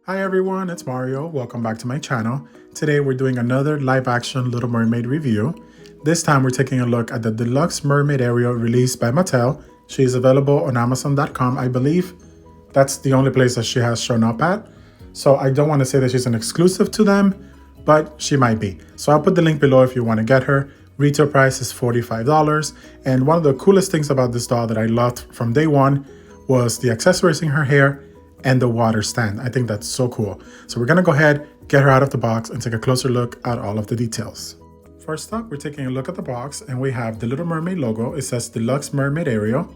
Hi everyone, it's Mario. Welcome back to my channel. Today we're doing another live action Little Mermaid review. This time we're taking a look at the Deluxe Mermaid Ariel released by Mattel. She is available on Amazon.com, I believe. That's the only place that she has shown up at. So I don't want to say that she's an exclusive to them, but she might be. So I'll put the link below if you want to get her. Retail price is $45. And one of the coolest things about this doll that I loved from day one was the accessories in her hair and the water stand. I think that's so cool. So we're gonna go ahead, get her out of the box and take a closer look at all of the details. First up, we're taking a look at the box and we have the Little Mermaid logo. It says Deluxe Mermaid Ariel.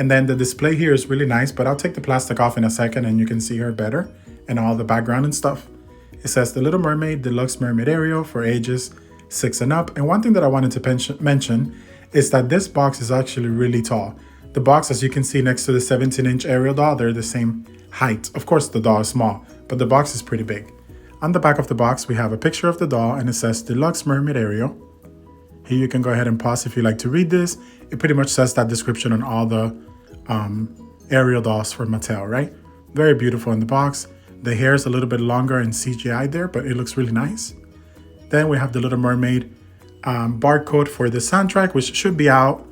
And then the display here is really nice, but I'll take the plastic off in a second and you can see her better and all the background and stuff. It says the Little Mermaid Deluxe Mermaid Ariel for ages 6 and up. And one thing that I wanted to mention is that this box is actually really tall. The box, as you can see next to the 17-inch Ariel doll, they're the same height. Of course, the doll is small, but the box is pretty big. On the back of the box, we have a picture of the doll and it says Deluxe Mermaid Ariel. Here you can go ahead and pause if you like to read this. It pretty much says that description on all the Ariel dolls from Mattel, right? Very beautiful in the box. The hair is a little bit longer and CGI there, but it looks really nice. Then we have the Little Mermaid barcode for the soundtrack, which should be out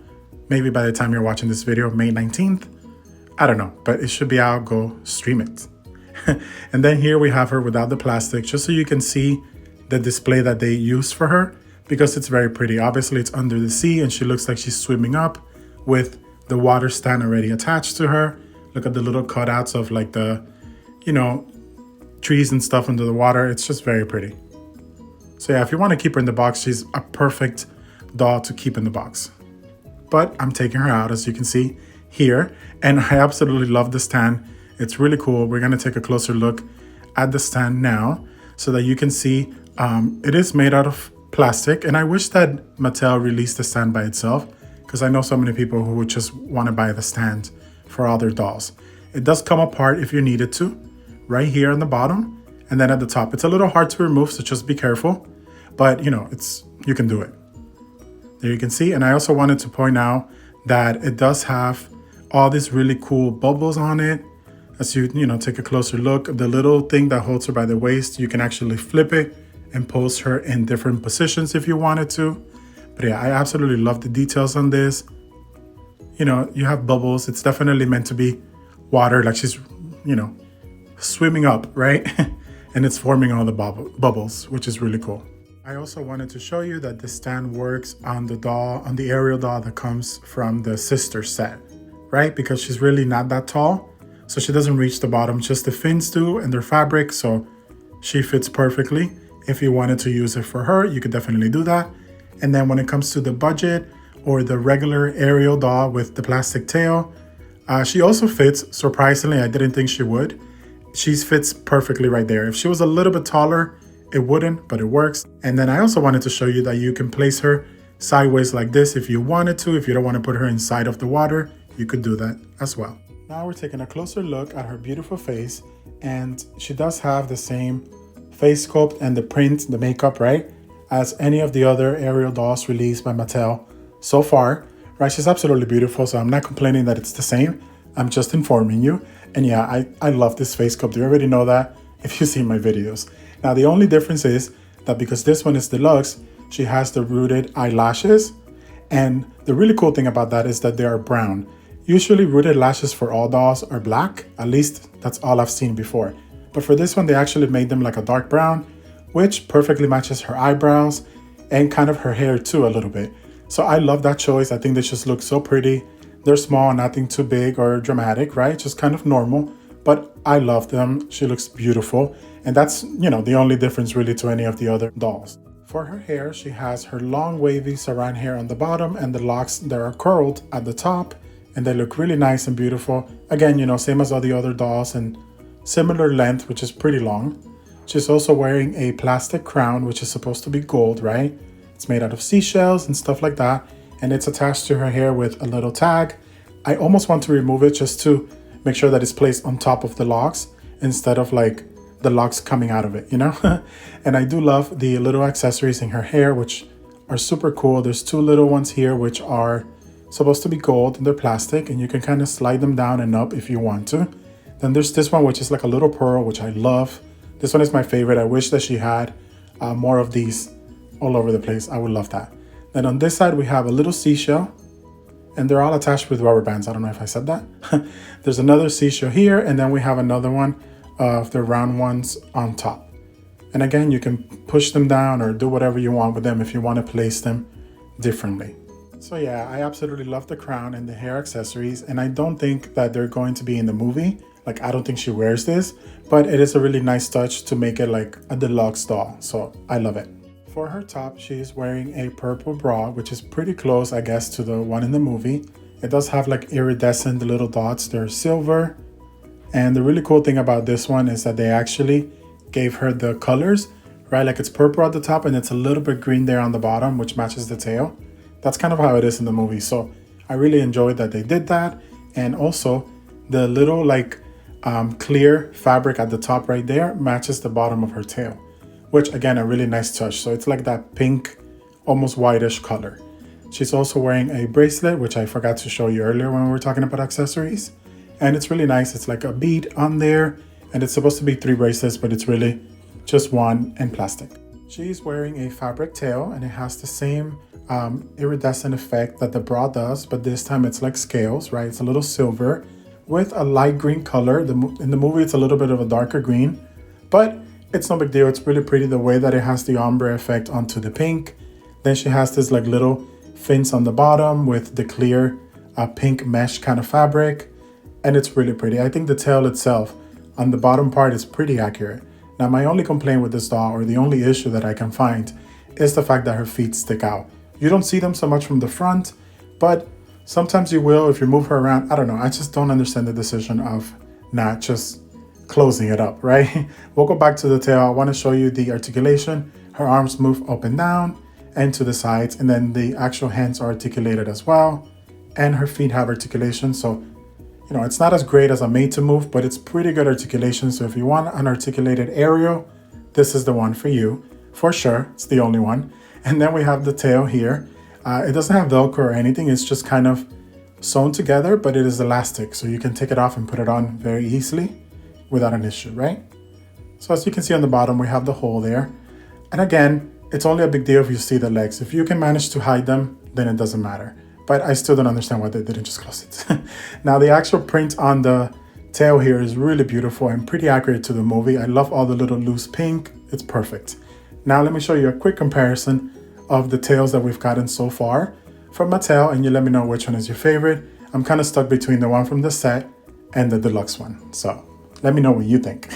maybe by the time you're watching this video, May 19th. I don't know, but it should be out. Go stream it. And then here we have her without the plastic, just so you can see the display that they used for her, because it's very pretty. Obviously, it's under the sea and she looks like she's swimming up with the water stand already attached to her. Look at the little cutouts of like the, trees and stuff under the water. It's just very pretty. So yeah, if you want to keep her in the box, she's a perfect doll to keep in the box. But I'm taking her out, as you can see here, and I absolutely love the stand. It's really cool. We're going to take a closer look at the stand now so that you can see it is made out of plastic, and I wish that Mattel released the stand by itself, because I know so many people who would just want to buy the stand for all their dolls. It does come apart if you need it to, right here on the bottom, and then at the top. It's a little hard to remove, so just be careful, but you can do it. There you can see. And I also wanted to point out that it does have all these really cool bubbles on it. As you take a closer look, the little thing that holds her by the waist, you can actually flip it and pose her in different positions if you wanted to. But yeah, I absolutely love the details on this. You have bubbles. It's definitely meant to be water, like she's, swimming up, right? And it's forming all the bubbles, which is really cool. I also wanted to show you that the stand works on the Ariel doll that comes from the sister set, right? Because she's really not that tall, so she doesn't reach the bottom, just the fins do, and they're fabric, so she fits perfectly. If you wanted to use it for her, you could definitely do that. And then when it comes to the budget or the regular Ariel doll with the plastic tail, she also fits. Surprisingly, I didn't think she would. She fits perfectly right there. If she was a little bit taller, it wouldn't, but it works. And then I also wanted to show you that you can place her sideways like this if you wanted to. If you don't want to put her inside of the water, you could do that as well. Now we're taking a closer look at her beautiful face, and she does have the same face sculpt and the print, the makeup, right, as any of the other Ariel dolls released by Mattel so far, right? She's absolutely beautiful, so I'm not complaining that it's the same. I'm just informing you. And yeah, I love this face sculpt. You already know that if you've seen my videos. Now, the only difference is that because this one is deluxe, she has the rooted eyelashes. And the really cool thing about that is that they are brown. Usually rooted lashes for all dolls are black. At least that's all I've seen before. But for this one, they actually made them like a dark brown, which perfectly matches her eyebrows and kind of her hair too a little bit. So I love that choice. I think they just look so pretty. They're small, nothing too big or dramatic, right? Just kind of normal. But I love them. She looks beautiful. And that's, the only difference really to any of the other dolls. For her hair, she has her long wavy saran hair on the bottom and the locks that are curled at the top. And they look really nice and beautiful. Again, same as all the other dolls and similar length, which is pretty long. She's also wearing a plastic crown, which is supposed to be gold, right? It's made out of seashells and stuff like that. And it's attached to her hair with a little tag. I almost want to remove it just to make sure that it's placed on top of the locks instead of like the locks coming out of it, And I do love the little accessories in her hair, which are super cool. There's two little ones here, which are supposed to be gold and they're plastic, and you can kind of slide them down and up if you want to. Then there's this one, which is like a little pearl, which I love. This one is my favorite. I wish that she had more of these all over the place. I would love that. Then on this side, we have a little seashell, and they're all attached with rubber bands. I don't know if I said that. There's another seashell here, and then we have another one of the round ones on top. And again, you can push them down or do whatever you want with them if you want to place them differently. So yeah, I absolutely love the crown and the hair accessories, and I don't think that they're going to be in the movie. Like, I don't think she wears this, but it is a really nice touch to make it like a deluxe doll. So I love it. For her top, she is wearing a purple bra, which is pretty close, I guess, to the one in the movie. It does have like iridescent little dots. They're silver. And the really cool thing about this one is that they actually gave her the colors, right? Like it's purple at the top and it's a little bit green there on the bottom, which matches the tail. That's kind of how it is in the movie. So I really enjoyed that they did that. And also the little like clear fabric at the top right there matches the bottom of her tail, which again, a really nice touch. So it's like that pink, almost whitish color. She's also wearing a bracelet, which I forgot to show you earlier when we were talking about accessories. And it's really nice. It's like a bead on there. And it's supposed to be 3 bracelets, but it's really just one in plastic. She's wearing a fabric tail, and it has the same iridescent effect that the bra does, but this time it's like scales, right? It's a little silver with a light green color. In the movie, it's a little bit of a darker green, but it's no big deal. It's really pretty the way that it has the ombre effect onto the pink. Then she has this like little fins on the bottom with the clear pink mesh kind of fabric, and it's really pretty. I think the tail itself on the bottom part is pretty accurate. Now, my only complaint with this doll, or the only issue that I can find, is the fact that her feet stick out. You don't see them so much from the front, but sometimes you will if you move her around. I don't know. I just don't understand the decision of not just closing it up, right? We'll go back to the tail. I want to show you the articulation. Her arms move up and down and to the sides, and then the actual hands are articulated as well. And her feet have articulation. So, you know, it's not as great as a made to move, but it's pretty good articulation. So if you want an articulated Ariel, this is the one for you, for sure. It's the only one. And then we have the tail here. It doesn't have Velcro or anything. It's just kind of sewn together, but it is elastic. So you can take it off and put it on very easily without an issue, right? So as you can see on the bottom, we have the hole there. And again, it's only a big deal if you see the legs. If you can manage to hide them, then it doesn't matter. But I still don't understand why they didn't just close it. Now, the actual print on the tail here is really beautiful and pretty accurate to the movie. I love all the little loose pink. It's perfect. Now, let me show you a quick comparison of the tails that we've gotten so far from Mattel, and you let me know which one is your favorite. I'm kind of stuck between the one from the set and the deluxe one. So let me know what you think.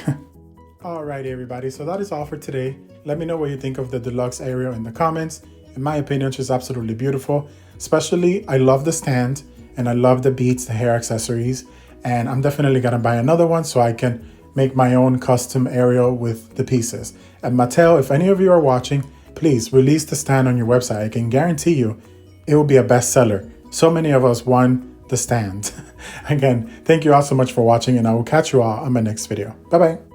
Alrighty, everybody. So that is all for today. Let me know what you think of the Deluxe Ariel in the comments. In my opinion, she's absolutely beautiful. Especially, I love the stand and I love the beads, the hair accessories. And I'm definitely gonna buy another one so I can make my own custom Ariel with the pieces. And Mattel, if any of you are watching, please release the stand on your website. I can guarantee you it will be a bestseller. So many of us want the stand. Again, thank you all so much for watching, and I will catch you all on my next video. Bye-bye.